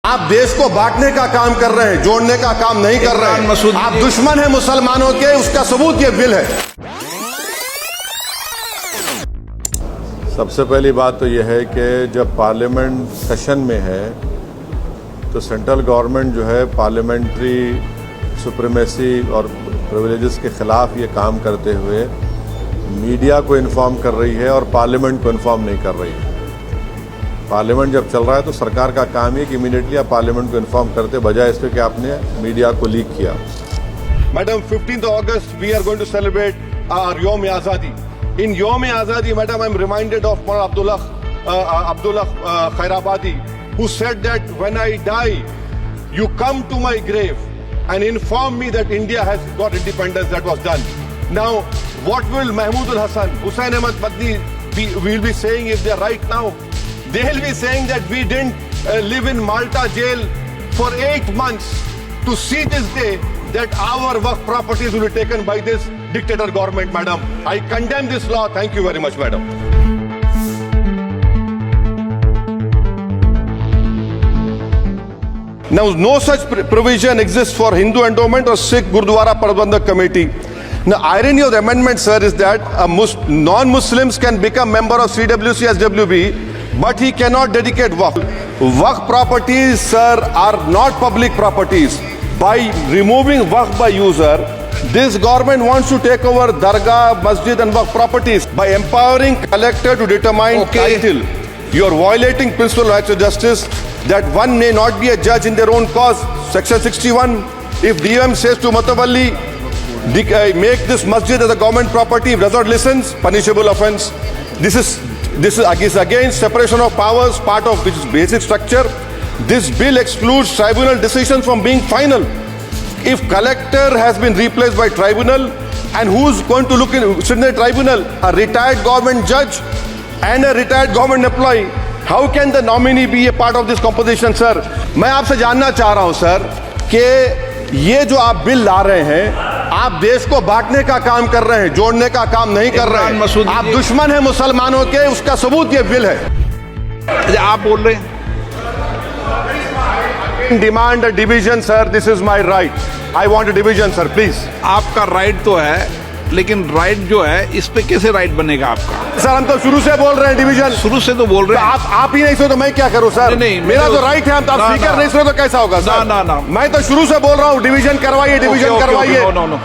आप देश को बांटने का काम कर रहे हैं, जोड़ने का काम नहीं कर रहे हैं। आप दुश्मन हैं मुसलमानों के, उसका सबूत ये बिल है। सबसे पहली बात तो यह है कि जब पार्लियामेंट सेशन में है तो सेंट्रल गवर्नमेंट जो है पार्लियामेंट्री सुप्रीमेसी और प्रिविलेजेस के खिलाफ ये काम करते हुए मीडिया को इन्फॉर्म कर रही है और पार्लियामेंट को इन्फॉर्म नहीं कर रही है। पार्लियामेंट जब चल रहा है तो सरकार का काम है कि इमीडिएटली आप पार्लियामेंट को इन्फॉर्म करते, बजाय इसके कि आपने मीडिया को लीक किया। Madam 15 August we are going to celebrate our यौम आजादी। इन यौम आजादी madam I am reminded of Abdullah Khairabadi, who said that when I die you come to my grave and inform me that India has got independence. That was done. Now what will Mahmood al Hasan, Hussain Ahmad Madni will be saying if they are right now? They'll be saying that we didn't live in Malta jail for 8 months to see this day that our Waqf properties will be taken by this dictator government, madam. I condemn this law. Thank you very much, madam. Now, no such provision exists for Hindu Endowment or Sikh Gurdwara Prabandhak Committee. Now, irony of the amendment, sir, is that non-Muslims can become member of CWC SWB, but he cannot dedicate waqf. Waqf properties, sir, are not public properties. By removing waqf by user, this government wants to take over dargah, masjid and waqf properties. By empowering collector to determine title, you are violating principle of justice that one may not be a judge in their own cause. Section 61, if DM says to Matawalli, make this masjid as a government property, if does not listen, punishable offence. This is against separation of powers, part of which is basic structure. This bill excludes tribunal decisions from being final. If collector has been replaced by tribunal, and who's going to sit in the tribunal? A retired government judge and a retired government employee. How can the nominee be a part of this composition, sir? मैं आपसे जानना चाह रहा हूं sir कि ये जो आप बिल ला रहे हैं, आप देश को बांटने का काम कर रहे हैं, जोड़ने का काम नहीं कर रहे हैं। आप दुश्मन हैं मुसलमानों के, उसका सबूत ये बिल है। आप बोल रहे हैं demand division sir, this is my right. I want a division sir, please. आपका राइट तो है, लेकिन राइट जो है इस पे कैसे राइट बनेगा आपका? सर हम तो शुरू से बोल रहे हैं डिवीजन। शुरू से तो बोल रहे हैं। आप ही नहीं सुने तो मैं क्या करूं सर? नहीं, मेरा तो राइट है। हम तो आप स्पीकर नहीं सुने तो कैसा होगा सर? ना। मैं तो शुरू से बोल रहा हूं डिवीजन करवाइए, डिवीजन करवाइए। नो।